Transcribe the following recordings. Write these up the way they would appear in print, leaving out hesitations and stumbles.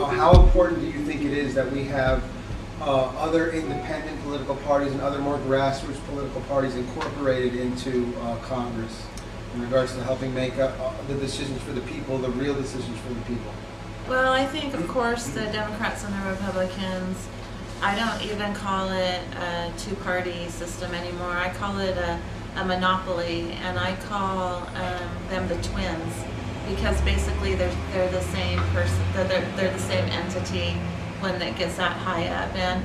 how important do you think it is that we have other independent political parties and other more grassroots political parties incorporated into Congress in regards to helping make the decisions for the people, the real decisions for the people? Well, I think, of course, the Democrats and the Republicans, I don't even call it a two-party system anymore. I call it a monopoly, and I call them the twins, because basically they're the same person, they're the same entity when it gets that high up. And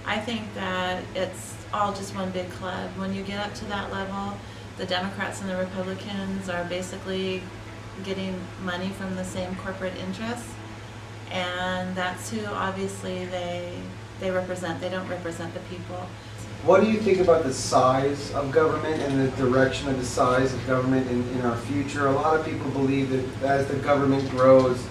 I think that it's all just one big club. When you get up to that level, the Democrats and the Republicans are basically getting money from the same corporate interests, and that's who obviously they represent. They don't represent the people. What do you think about the size of government and the direction of the size of government in our future? A lot of people believe that as the government grows,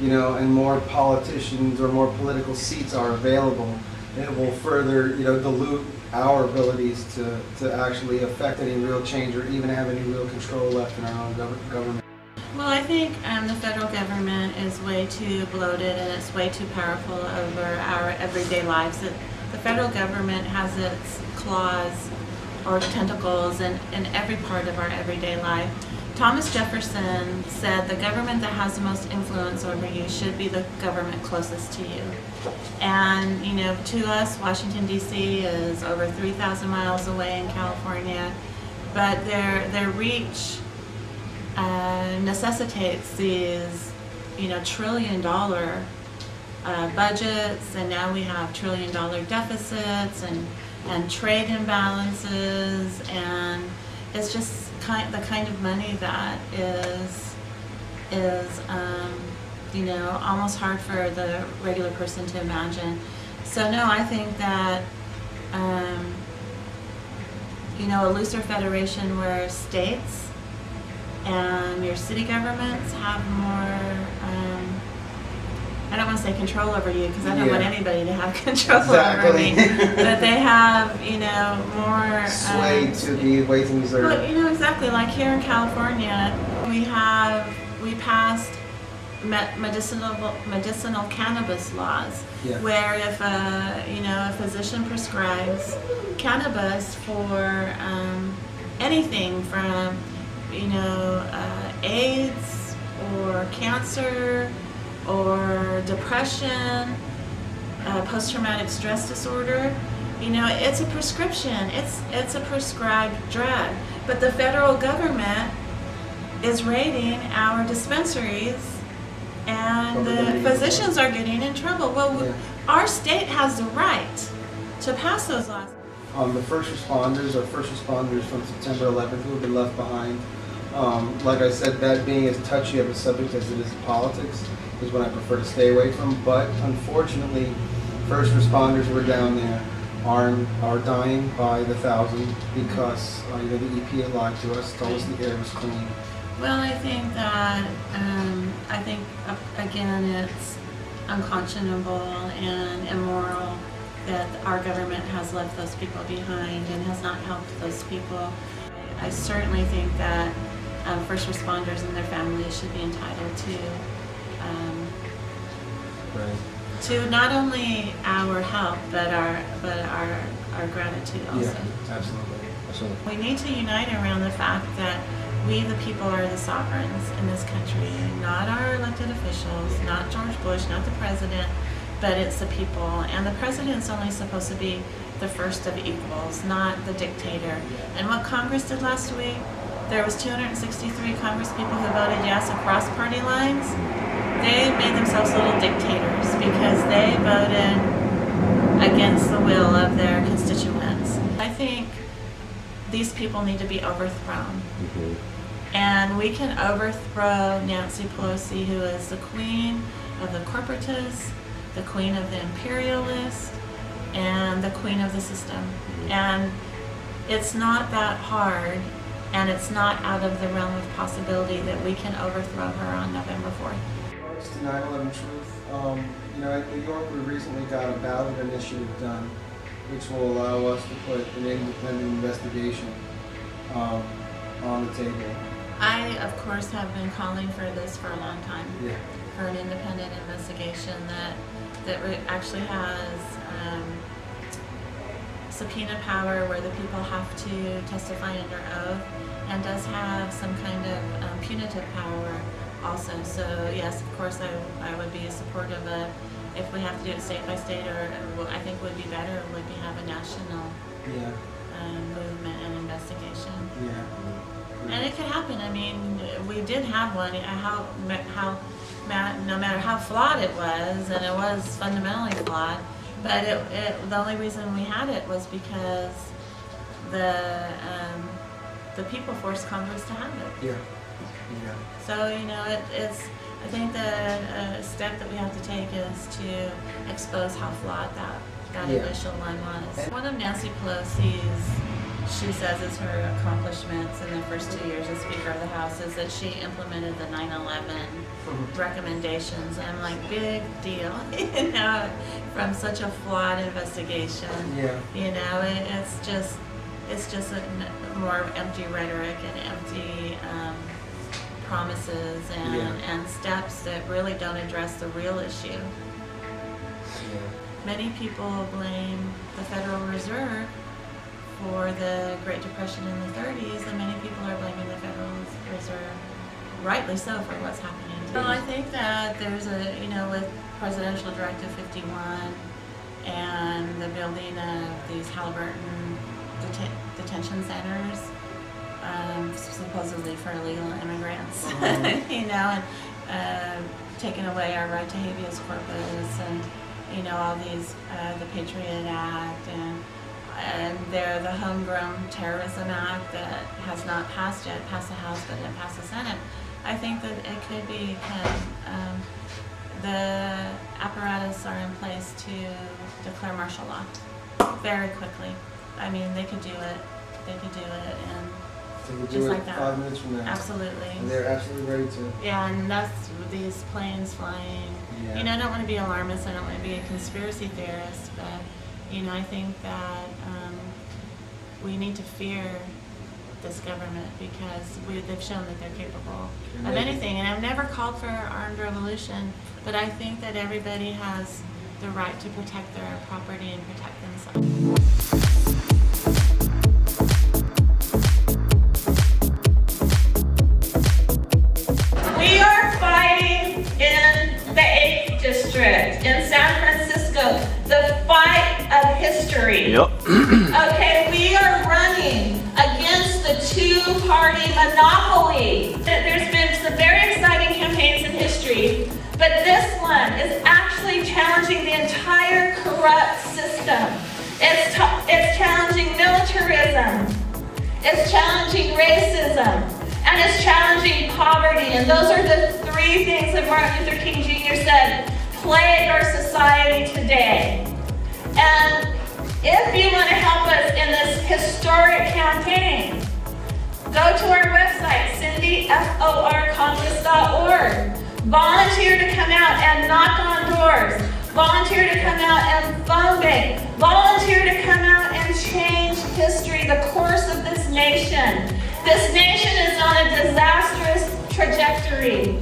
and more politicians or more political seats are available, it will further, dilute our abilities to actually affect any real change or even have any real control left in our own government. Well, I think the federal government is way too bloated and it's way too powerful over our everyday lives. The federal government has its claws or tentacles in every part of our everyday life. Thomas Jefferson said the government that has the most influence over you should be the government closest to you. And, to us, Washington, D.C. is over 3,000 miles away in California, but their reach necessitates these, trillion-dollar budgets, and now we have trillion-dollar deficits and trade imbalances, and it's just the kind of money that is almost hard for the regular person to imagine. So no, I think that a looser federation where states and your city governments have more, I don't want to say control over you, because I don't want anybody to have control over me, but they have, more sway to the way things are. Well, exactly. Like here in California, we passed medicinal cannabis laws, where if a physician prescribes cannabis for anything from AIDS or cancer or depression, post-traumatic stress disorder, it's a prescription. It's a prescribed drug. But the federal government is raiding our dispensaries, and the physicians are getting in trouble. Well, our state has the right to pass those laws. The first responders from September 11th who have been left behind, like I said, that being as touchy of a subject as it is politics, is what I prefer to stay away from. But unfortunately, first responders who are down there are dying by the thousand because the EPA lied to us, told us the air was clean. Well, I think that again, it's unconscionable and immoral that our government has left those people behind and has not helped those people. I certainly think that first responders and their families should be entitled to not only our help but our gratitude also. Yeah, absolutely. We need to unite around the fact that we, the people, are the sovereigns in this country, not our elected officials, not George Bush, not the president, but it's the people. And the president's only supposed to be the first of equals, not the dictator. And what Congress did last week, there was 263 Congress people who voted yes across party lines. They made themselves little dictators because they voted against the will of their constituents. I think these people need to be overthrown. And we can overthrow Nancy Pelosi, who is the queen of the corporatists, the queen of the imperialists, and the queen of the system. And it's not that hard, and it's not out of the realm of possibility that we can overthrow her on November 4th. It's the 9/11 truth. In New York, we recently got a ballot initiative done, which will allow us to put an independent investigation on the table. I, of course, have been calling for this for a long time. Yeah. For an independent investigation that actually has subpoena power where the people have to testify under oath, and does have some kind of punitive power also. So yes, of course, I would be supportive of, if we have to do it state by state, or I think would be better would be have a national Yeah. movement and investigation. Yeah. And it could happen. I mean, we did have one. No matter how flawed it was, and it was fundamentally flawed, but the only reason we had it was because the people forced Congress to have it. Yeah. Yeah. So it's. I think the step that we have to take is to expose how flawed that Yeah. initial one was. One of Nancy Pelosi's, she says, is her accomplishments in the first 2 years as Speaker of the House is that she implemented the 9/11 recommendations. And I'm like, big deal, from such a flawed investigation. Yeah. It's just a more empty rhetoric and empty promises and steps that really don't address the real issue. Yeah. Many people blame the Federal Reserve for the Great Depression in the 30s, and many people are blaming the Federal Reserve, rightly so, for what's happening today. Well, I think that there's with Presidential Directive 51 and the building of these Halliburton detention centers, supposedly for illegal immigrants, and taking away our right to habeas corpus, and all these, the Patriot Act, and the Homegrown Terrorism Act that has not passed yet, passed the House but didn't pass the Senate. I think that it could be the apparatus are in place to declare martial law very quickly. I mean, they could do it. They could do it, and They could just do it like that. 5 minutes from now. Absolutely. And they're absolutely ready to. Yeah, and that's these planes flying. Yeah. I don't want to be alarmist. I don't want to be a conspiracy theorist, but I think that we need to fear this government because they've shown that they're capable of anything. And I've never called for armed revolution, but I think that everybody has the right to protect their property and protect themselves. We are fighting in the 8th District in San Francisco, the fight of history. Yep. Okay, we are running against the two-party monopoly. There's been some very exciting campaigns in history, but this one is actually challenging the entire corrupt system. It's challenging militarism. It's challenging racism. And it's challenging poverty. And those are the 3 things that Martin Luther King Jr. said plague our society today. And if you want to help us in this historic campaign, go to our website, cindyforcongress.org. Volunteer to come out and knock on doors. Volunteer to come out and phone bank. Volunteer to come out and change history, the course of this nation. This nation is on a disastrous trajectory.